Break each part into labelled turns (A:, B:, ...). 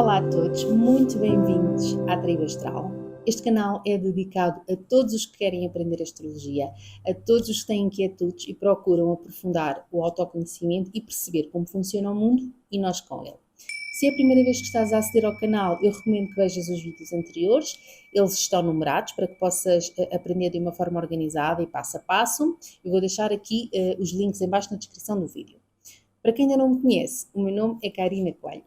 A: Olá a todos, muito bem-vindos à Tribo Astral. Este canal é dedicado a todos os que querem aprender astrologia, a todos os que têm inquietudes e procuram aprofundar o autoconhecimento e perceber como funciona o mundo e nós com ele. Se é a primeira vez que estás a aceder ao canal, eu recomendo que vejas os vídeos anteriores, eles estão numerados para que possas aprender de uma forma organizada e passo a passo. Eu vou deixar aqui os links em baixo na descrição do vídeo. Para quem ainda não me conhece, o meu nome é Karina Coelho.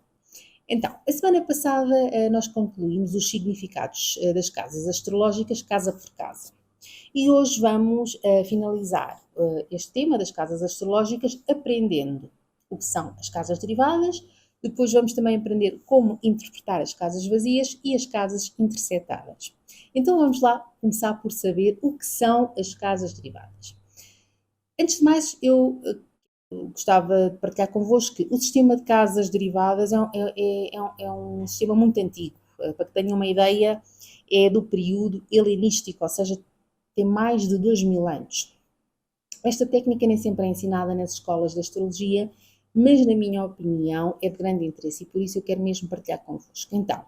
A: Então, a semana passada nós concluímos os significados das casas astrológicas, casa por casa. E hoje vamos finalizar este tema das casas astrológicas aprendendo o que são as casas derivadas. Depois vamos também aprender como interpretar as casas vazias e as casas intersetadas. Então vamos lá começar por saber o que são as casas derivadas. Antes de mais, eu gostava de partilhar convosco que o sistema de casas derivadas é um sistema muito antigo. Para que tenham uma ideia, é do período helenístico, ou seja, tem mais de 2000 anos. Esta técnica nem sempre é ensinada nas escolas de astrologia, mas na minha opinião é de grande interesse e por isso eu quero mesmo partilhar convosco. Então,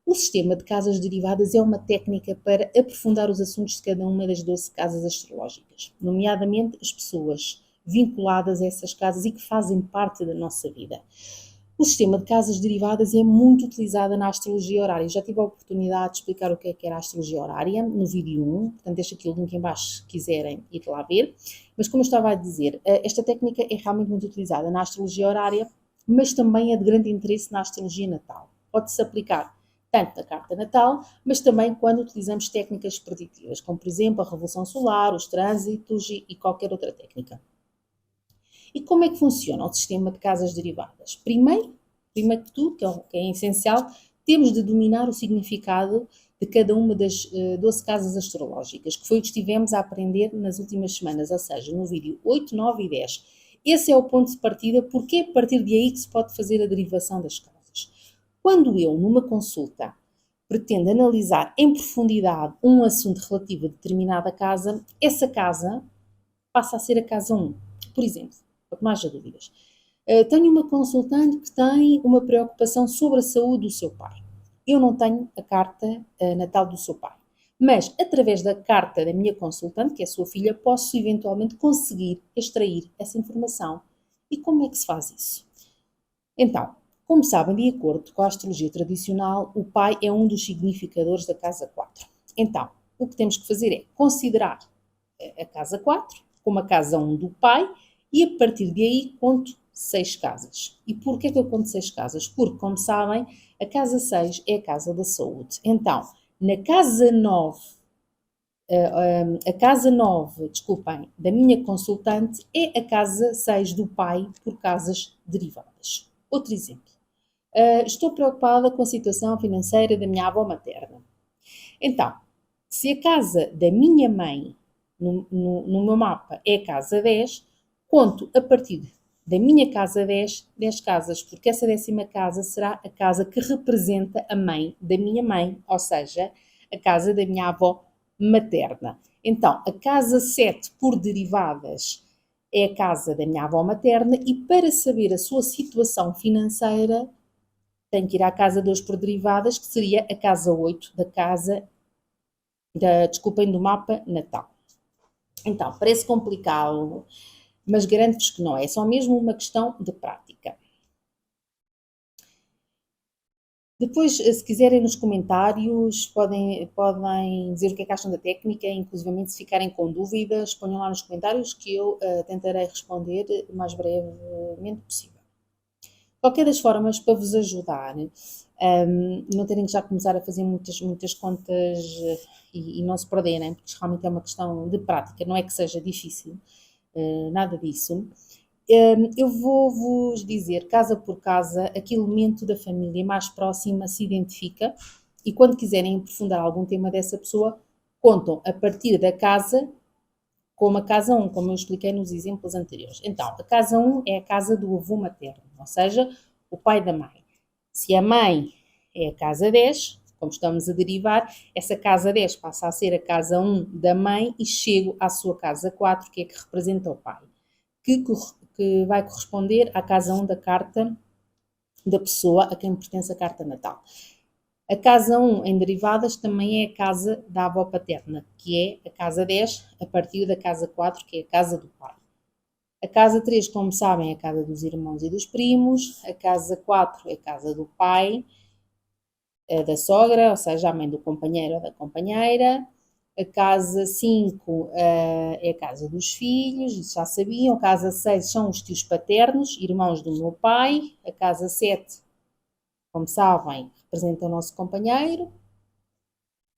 A: o sistema de casas derivadas é uma técnica para aprofundar os assuntos de cada uma das 12 casas astrológicas, nomeadamente as pessoas vinculadas a essas casas e que fazem parte da nossa vida. O sistema de casas derivadas é muito utilizado na astrologia horária. Eu já tive a oportunidade de explicar o que era a astrologia horária no vídeo 1, portanto deixo aqui o link em baixo se quiserem ir lá ver. Mas como eu estava a dizer, esta técnica é realmente muito utilizada na astrologia horária, mas também é de grande interesse na astrologia natal. Pode-se aplicar tanto na carta natal, mas também quando utilizamos técnicas preditivas, como por exemplo a revolução solar, os trânsitos e qualquer outra técnica. E como é que funciona o sistema de casas derivadas? Primeiro que tudo, que é essencial, temos de dominar o significado de cada uma das 12 casas astrológicas, que foi o que estivemos a aprender nas últimas semanas, ou seja, no vídeo 8, 9 e 10. Esse é o ponto de partida, porque é a partir de aí que se pode fazer a derivação das casas. Quando eu, numa consulta, pretendo analisar em profundidade um assunto relativo a determinada casa, essa casa passa a ser a casa 1. Por exemplo, para que não haja dúvidas. Tenho uma consultante que tem uma preocupação sobre a saúde do seu pai. Eu não tenho a carta natal do seu pai. Mas, através da carta da minha consultante, que é a sua filha, posso eventualmente conseguir extrair essa informação. E como é que se faz isso? Então, como sabem, de acordo com a astrologia tradicional, o pai é um dos significadores da casa 4. Então, o que temos que fazer é considerar a casa 4 como a casa 1 do pai e a partir de aí conto 6 casas. E porquê é que eu conto 6 casas? Porque, como sabem, a casa 6 é a casa da saúde. Então, na casa 9, desculpem, da minha consultante é a casa 6 do pai por casas derivadas. Outro exemplo. Estou preocupada com a situação financeira da minha avó materna. Então, se a casa da minha mãe no meu mapa é a casa 10, conto a partir da minha casa 10 casas, porque essa 10ª casa será a casa que representa a mãe da minha mãe, ou seja, a casa da minha avó materna. Então, a casa 7 por derivadas é a casa da minha avó materna e para saber a sua situação financeira tenho que ir à casa 2 por derivadas, que seria a casa 8 do mapa natal. Então, parece complicado, mas garanto-vos que não é. É só mesmo uma questão de prática. Depois, se quiserem nos comentários, podem dizer o que é que acham da técnica, inclusive se ficarem com dúvidas, ponham lá nos comentários que eu tentarei responder o mais brevemente possível. Qualquer das formas, para vos ajudar, não terem que já começar a fazer muitas contas e não se perderem, porque isto realmente é uma questão de prática, não é que seja difícil, nada disso. Eu vou-vos dizer, casa por casa, a que elemento da família mais próxima se identifica e quando quiserem aprofundar algum tema dessa pessoa, contam a partir da casa como a casa 1, como eu expliquei nos exemplos anteriores. Então, a casa 1 é a casa do avô materno, ou seja, o pai da mãe. Se a mãe é a casa 10, como estamos a derivar, essa casa 10 passa a ser a casa 1 da mãe e chego à sua casa 4, que é que representa o pai, que vai corresponder à casa 1 da carta da pessoa a quem pertence a carta natal. A casa 1 em derivadas também é a casa da avó paterna, que é a casa 10, a partir da casa 4, que é a casa do pai. A casa 3, como sabem, é a casa dos irmãos e dos primos. A casa 4 é a casa do pai, da sogra, ou seja, a mãe do companheiro ou da companheira. A casa 5 é a casa dos filhos, isso já sabiam. A casa 6 são os tios paternos, irmãos do meu pai. A casa 7, como sabem, representa o nosso companheiro.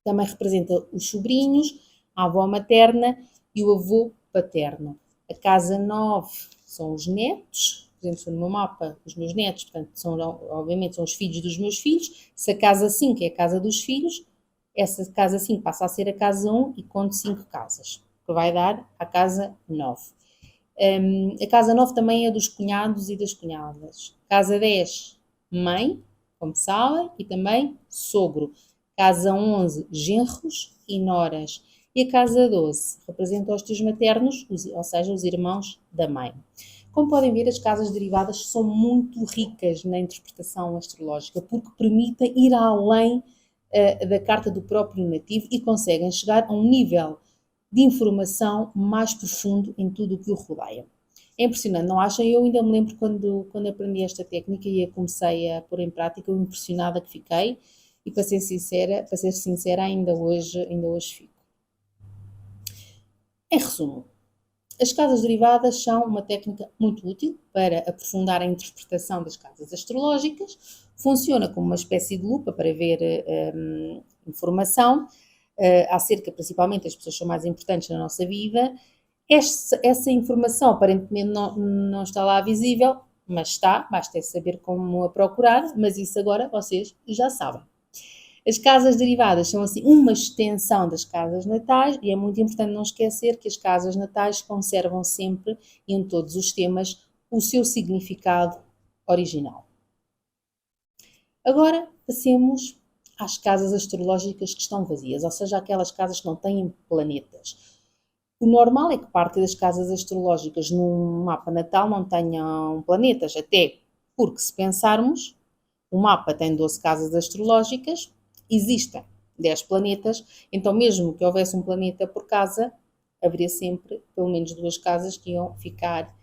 A: Também representa os sobrinhos, a avó materna e o avô paterno. A casa 9 são os netos, por exemplo, no meu mapa, os meus netos, portanto, obviamente são os filhos dos meus filhos. Se a casa 5 é a casa dos filhos, essa casa 5 passa a ser a casa 1 e conto 5 casas, que vai dar a casa 9. A casa 9 também é dos cunhados e das cunhadas. Casa 10, mãe, como sabem, e também sogro. Casa 11, genros e noras. E a casa 12 representa os tios maternos, ou seja, os irmãos da mãe. Como podem ver, as casas derivadas são muito ricas na interpretação astrológica, porque permitem ir além da carta do próprio nativo e conseguem chegar a um nível de informação mais profundo em tudo o que o rodeia. É impressionante, não acham? Eu ainda me lembro quando aprendi esta técnica e a comecei a pôr em prática, o impressionada que fiquei, e para ser sincera, ainda hoje fico. Em resumo, as casas derivadas são uma técnica muito útil para aprofundar a interpretação das casas astrológicas, funciona como uma espécie de lupa para ver informação acerca, principalmente, das pessoas que são mais importantes na nossa vida. Essa informação aparentemente não está lá visível, mas está, basta é saber como a procurar, mas isso agora vocês já sabem. As casas derivadas são assim uma extensão das casas natais e é muito importante não esquecer que as casas natais conservam sempre, em todos os temas, o seu significado original. Agora passemos às casas astrológicas que estão vazias, ou seja, aquelas casas que não têm planetas. O normal é que parte das casas astrológicas num mapa natal não tenham planetas, até porque, se pensarmos, o mapa tem 12 casas astrológicas, existem 10 planetas, então mesmo que houvesse um planeta por casa, haveria sempre pelo menos 2 casas que iam ficar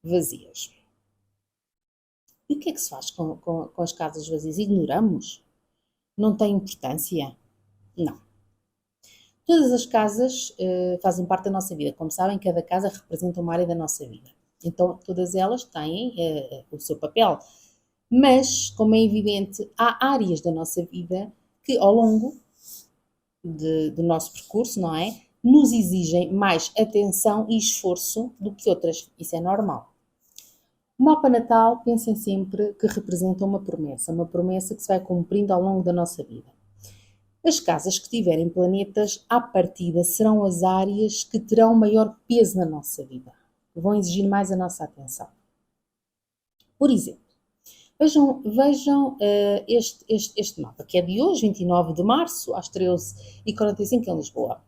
A: vazias. E o que é que se faz com as casas vazias? Ignoramos? Não tem importância? Não. Todas as casas fazem parte da nossa vida. Como sabem, cada casa representa uma área da nossa vida. Então, todas elas têm o seu papel. Mas, como é evidente, há áreas da nossa vida que, ao longo do nosso percurso, não é? Nos exigem mais atenção e esforço do que outras. Isso é normal. O mapa natal, pensem sempre que representa uma promessa que se vai cumprindo ao longo da nossa vida. As casas que tiverem planetas, à partida, serão as áreas que terão maior peso na nossa vida, que vão exigir mais a nossa atenção. Por exemplo, vejam este mapa, que é de hoje, 29 de março, às 13h45 em Lisboa.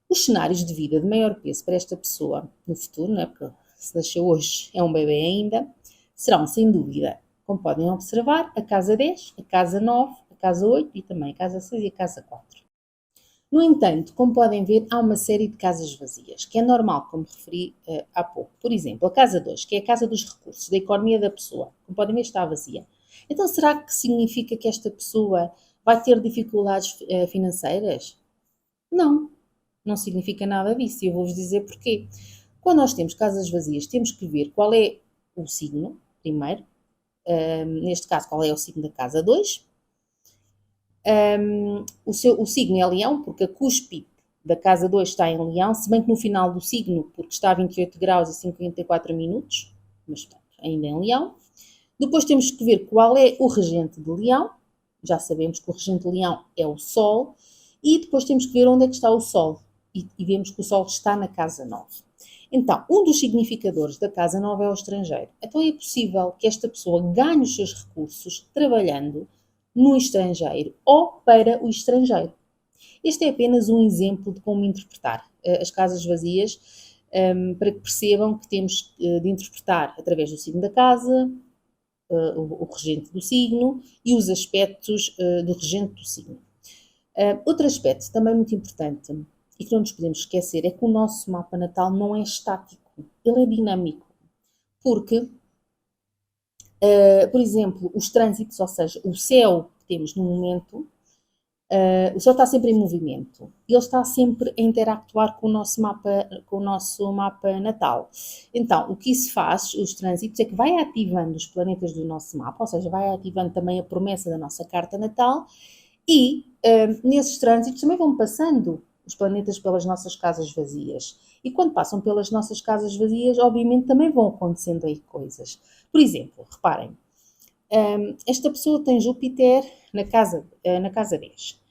A: Os cenários de vida de maior peso para esta pessoa no futuro, não é? Porque se nasceu hoje é um bebê ainda, serão, sem dúvida, como podem observar, a casa 10, a casa 9, a casa 8 e também a casa 6 e a casa 4. No entanto, como podem ver, há uma série de casas vazias, que é normal, como referi há pouco. Por exemplo, a casa 2, que é a casa dos recursos, da economia da pessoa. Como podem ver, está vazia. Então, será que significa que esta pessoa vai ter dificuldades financeiras? Não, não significa nada disso. E eu vou-vos dizer porquê. Quando nós temos casas vazias, temos que ver qual é o signo, primeiro. Neste caso, qual é o signo da casa 2. O signo é Leão, porque a cúspide da casa 2 está em Leão, se bem que no final do signo, porque está a 28 graus e 54 minutos, mas ainda em Leão. Depois temos que ver qual é o regente de Leão, já sabemos que o regente de Leão é o Sol, e depois temos que ver onde é que está o Sol, e vemos que o Sol está na casa 9. Então, um dos significadores da casa 9 é o estrangeiro. Então é possível que esta pessoa ganhe os seus recursos trabalhando no estrangeiro ou para o estrangeiro. Este é apenas um exemplo de como interpretar as casas vazias, para que percebam que temos de interpretar através do signo da casa, o regente do signo e os aspectos do regente do signo. Outro aspecto também muito importante e que não nos podemos esquecer é que o nosso mapa natal não é estático, ele é dinâmico, porque, por exemplo, os trânsitos, ou seja, o céu que temos no momento, o céu está sempre em movimento, ele está sempre a interactuar com o nosso mapa natal. Então, o que isso faz, os trânsitos, é que vai ativando os planetas do nosso mapa, ou seja, vai ativando também a promessa da nossa carta natal, e nesses trânsitos também vão passando os planetas pelas nossas casas vazias. E quando passam pelas nossas casas vazias, obviamente também vão acontecendo aí coisas. Por exemplo, reparem, esta pessoa tem Júpiter na casa 10.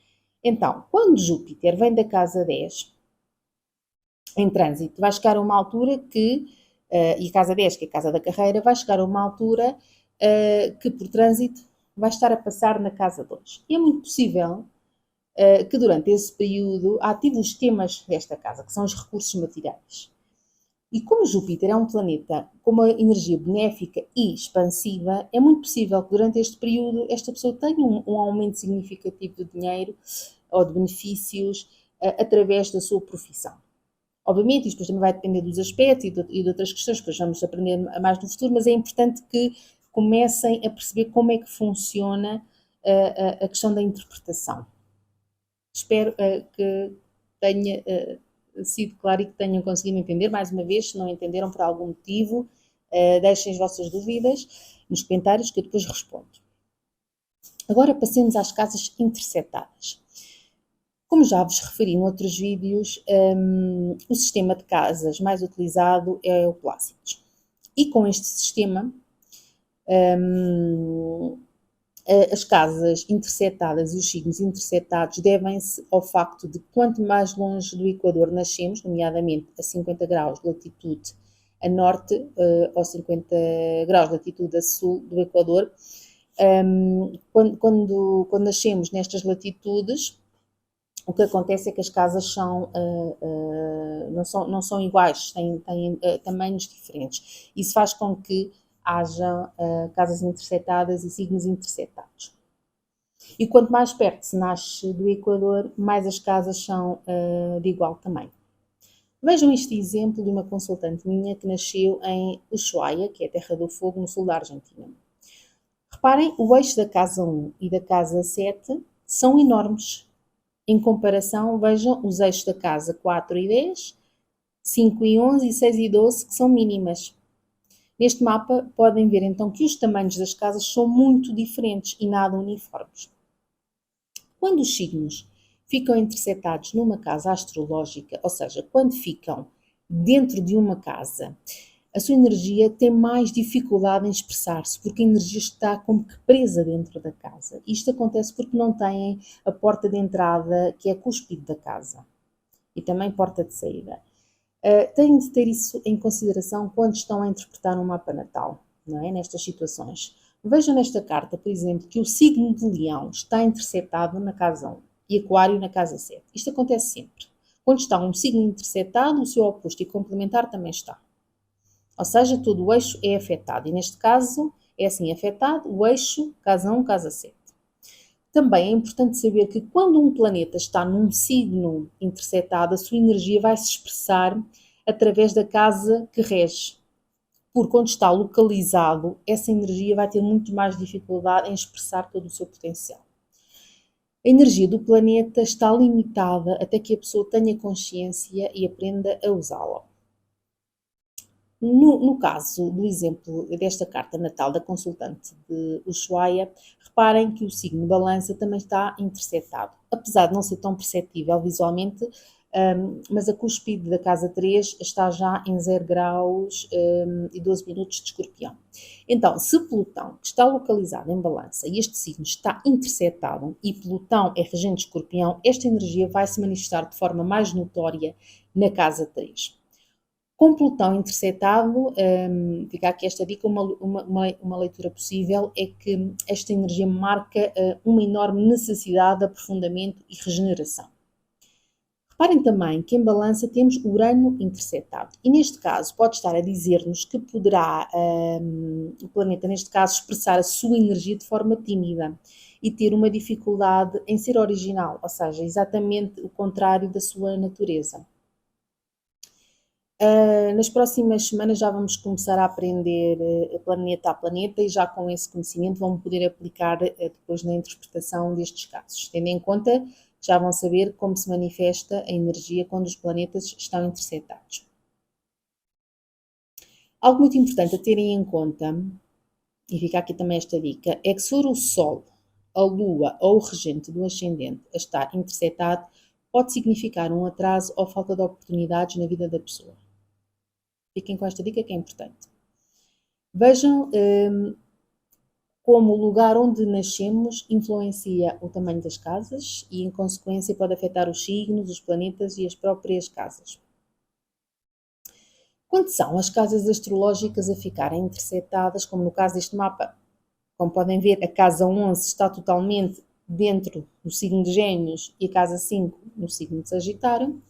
A: Então, quando Júpiter vem da casa 10, em trânsito, vai chegar a uma altura que, e a casa 10, que é a casa da carreira, vai chegar a uma altura que por trânsito vai estar a passar na casa 2. E é muito possível que durante esse período ative os temas desta casa, que são os recursos materiais. E como Júpiter é um planeta com uma energia benéfica e expansiva, é muito possível que durante este período esta pessoa tenha um aumento significativo de dinheiro ou de benefícios através da sua profissão. Obviamente, isto depois também vai depender dos aspectos e de outras questões, depois vamos aprender mais no futuro, mas é importante que comecem a perceber como é que funciona a questão da interpretação. Espero que tenha sido claro e que tenham conseguido entender. Mais uma vez, se não entenderam por algum motivo, deixem as vossas dúvidas nos comentários que eu depois respondo. Agora passemos às casas intersetadas. Como já vos referi noutros vídeos, o sistema de casas mais utilizado é o Plácidos. E com este sistema, as casas intersetadas e os signos intersetados devem-se ao facto de quanto mais longe do Equador nascemos, nomeadamente a 50 graus de latitude a norte ou 50 graus de latitude a sul do Equador, quando nascemos nestas latitudes, o que acontece é que as casas não são iguais, têm tamanhos diferentes. Isso faz com que haja casas intersetadas e signos intersetados. E quanto mais perto se nasce do Equador, mais as casas são de igual tamanho. Vejam este exemplo de uma consultante minha que nasceu em Ushuaia, que é a Terra do Fogo, no sul da Argentina. Reparem, o eixo da casa 1 e da casa 7 são enormes. Em comparação, vejam os eixos da casa 4 e 10, 5 e 11 e 6 e 12, que são mínimas. Neste mapa podem ver então que os tamanhos das casas são muito diferentes e nada uniformes. Quando os signos ficam intersetados numa casa astrológica, ou seja, quando ficam dentro de uma casa, a sua energia tem mais dificuldade em expressar-se, porque a energia está como que presa dentro da casa. Isto acontece porque não têm a porta de entrada, que é a cúspide da casa, e também porta de saída. Têm de ter isso em consideração quando estão a interpretar um mapa natal, não é? Nestas situações. Vejam nesta carta, por exemplo, que o signo de Leão está intersetado na casa 1 e Aquário na casa 7. Isto acontece sempre. Quando está um signo intersetado, o seu oposto e complementar também está. Ou seja, todo o eixo é afetado. E neste caso, é assim afetado o eixo casa 1, casa 7. Também é importante saber que quando um planeta está num signo intersetado, a sua energia vai se expressar através da casa que rege. Porque quando está localizado, essa energia vai ter muito mais dificuldade em expressar todo o seu potencial. A energia do planeta está limitada até que a pessoa tenha consciência e aprenda a usá-la. No caso do exemplo desta carta natal da consultante de Ushuaia, reparem que o signo Balança também está intersetado. Apesar de não ser tão perceptível visualmente, mas a cúspide da casa 3 está já em 0 graus e 12 minutos de Escorpião. Então, se Plutão, que está localizado em Balança, e este signo está intersetado, e Plutão é regente de Escorpião, esta energia vai se manifestar de forma mais notória na casa 3. Com Plutão intersetado, fica aqui esta dica, uma leitura possível é que esta energia marca uma enorme necessidade de aprofundamento e regeneração. Reparem também que em balança temos Urano interceptado. E neste caso pode estar a dizer-nos que poderá o planeta, neste caso, expressar a sua energia de forma tímida e ter uma dificuldade em ser original, ou seja, exatamente o contrário da sua natureza. Nas próximas semanas já vamos começar a aprender planeta a planeta e já com esse conhecimento vão poder aplicar depois na interpretação destes casos, tendo em conta que já vão saber como se manifesta a energia quando os planetas estão interceptados. Algo muito importante a terem em conta, e fica aqui também esta dica, é que se for o Sol, a Lua ou o regente do ascendente a estar interceptado, pode significar um atraso ou falta de oportunidades na vida da pessoa. Fiquem com esta dica que é importante. Vejam como o lugar onde nascemos influencia o tamanho das casas e, em consequência, pode afetar os signos, os planetas e as próprias casas. Quando são as casas astrológicas a ficarem interceptadas, como no caso deste mapa, como podem ver, a casa 11 está totalmente dentro do signo de Gêmeos e a casa 5 no signo de Sagitário.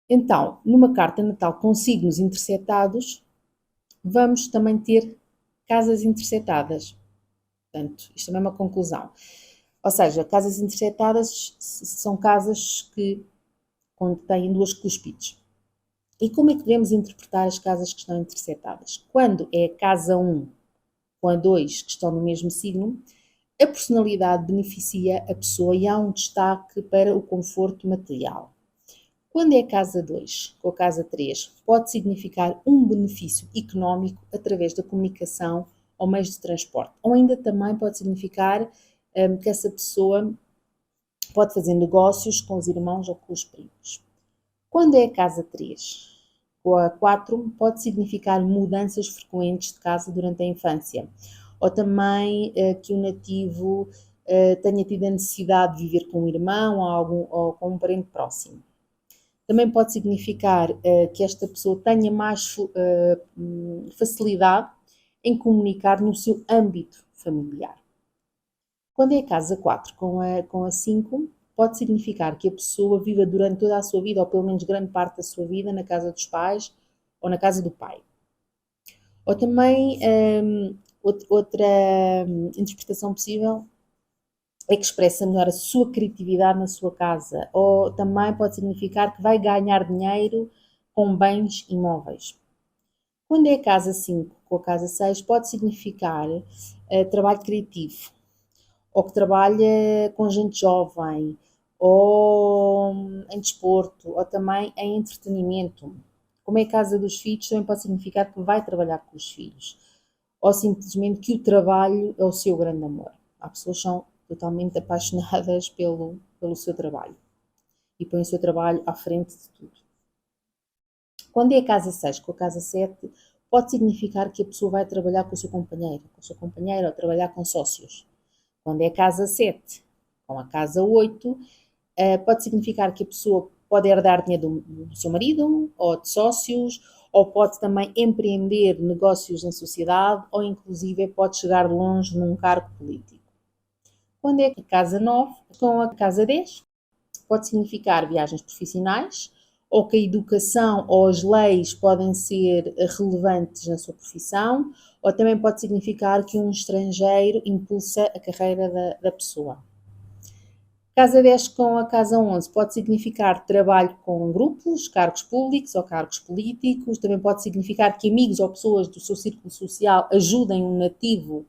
A: Então, numa carta natal com signos interceptados, vamos também ter casas interceptadas. Portanto, isto também é uma conclusão. Ou seja, casas interceptadas são casas que contêm duas cúspides. E como é que devemos interpretar as casas que estão interceptadas? Quando é a casa 1 com a 2 que estão no mesmo signo, a personalidade beneficia a pessoa e há um destaque para o conforto material. Quando é a casa 2 com a casa 3, pode significar um benefício económico através da comunicação ou meios de transporte. Ou ainda também pode significar que essa pessoa pode fazer negócios com os irmãos ou com os primos. Quando é a casa 3 com a 4, pode significar mudanças frequentes de casa durante a infância. Ou também que o nativo tenha tido a necessidade de viver com um irmão ou com um parente próximo. Também pode significar que esta pessoa tenha mais facilidade em comunicar no seu âmbito familiar. Quando é a casa 4 com a 5, pode significar que a pessoa viva durante toda a sua vida, ou pelo menos grande parte da sua vida, na casa dos pais ou na casa do pai. Ou também, outra interpretação possível é que expressa melhor a sua criatividade na sua casa, ou também pode significar que vai ganhar dinheiro com bens imóveis. Quando é a casa 5 com a casa 6, pode significar trabalho criativo, ou que trabalha com gente jovem, ou em desporto, ou também em entretenimento. Como é a casa dos filhos, também pode significar que vai trabalhar com os filhos, ou simplesmente que o trabalho é o seu grande amor. Há pessoas que são totalmente apaixonadas pelo seu trabalho e põem o seu trabalho à frente de tudo. Quando é a casa 6 com a casa 7, pode significar que a pessoa vai trabalhar com o seu companheiro, ou trabalhar com sócios. Quando é a casa 7 com a casa 8, pode significar que a pessoa pode herdar dinheiro do seu marido ou de sócios, ou pode também empreender negócios na sociedade, ou inclusive pode chegar longe num cargo político. Quando é a casa 9 com a casa 10, pode significar viagens profissionais, ou que a educação ou as leis podem ser relevantes na sua profissão, ou também pode significar que um estrangeiro impulsa a carreira da pessoa. Casa 10 com a casa 11 pode significar trabalho com grupos, cargos públicos ou cargos políticos, também pode significar que amigos ou pessoas do seu círculo social ajudem um nativo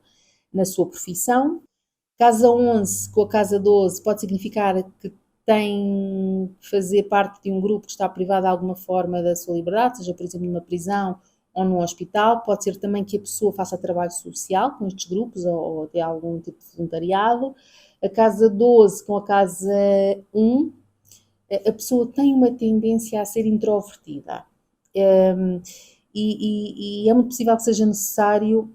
A: na sua profissão. Casa 11 com a casa 12 pode significar que tem que fazer parte de um grupo que está privado de alguma forma da sua liberdade, seja, por exemplo, numa prisão ou num hospital. Pode ser também que a pessoa faça trabalho social com estes grupos ou até algum tipo de voluntariado. A casa 12 com a casa 1, a pessoa tem uma tendência a ser introvertida. E é muito possível que seja necessário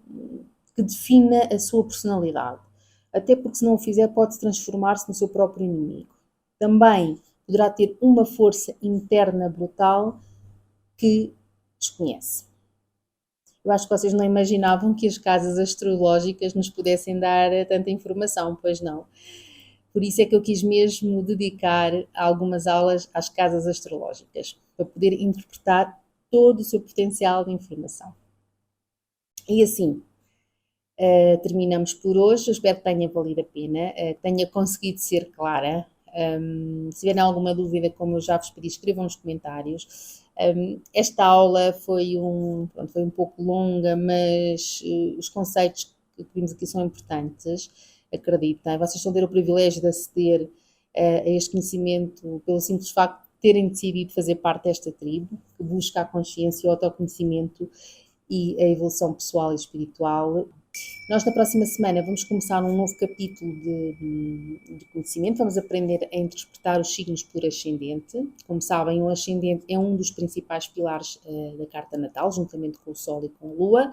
A: que defina a sua personalidade. Até porque se não o fizer pode transformar-se no seu próprio inimigo. Também poderá ter uma força interna brutal que desconhece. Eu acho que vocês não imaginavam que as casas astrológicas nos pudessem dar tanta informação, pois não. Por isso é que eu quis mesmo dedicar algumas aulas às casas astrológicas, para poder interpretar todo o seu potencial de informação. E assim, terminamos por hoje. Eu espero que tenha valido a pena, tenha conseguido ser clara. Se tiverem alguma dúvida, como eu já vos pedi, escrevam nos comentários. Esta aula foi um pouco longa, mas os conceitos que vimos aqui são importantes, acreditem. Vocês estão a ter o privilégio de aceder a este conhecimento pelo simples facto de terem decidido fazer parte desta tribo, que busca a consciência, o autoconhecimento e a evolução pessoal e espiritual. Nós, na próxima semana, vamos começar um novo capítulo de conhecimento. Vamos aprender a interpretar os signos por ascendente. Como sabem, o ascendente é um dos principais pilares da carta natal, juntamente com o Sol e com a Lua.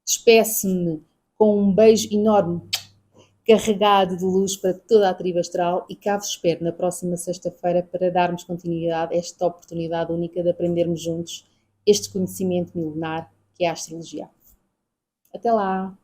A: Despeço-me com um beijo enorme, carregado de luz para toda a tribo astral, e cá vos espero na próxima sexta-feira para darmos continuidade a esta oportunidade única de aprendermos juntos este conhecimento milenar que é a astrologia. Até lá!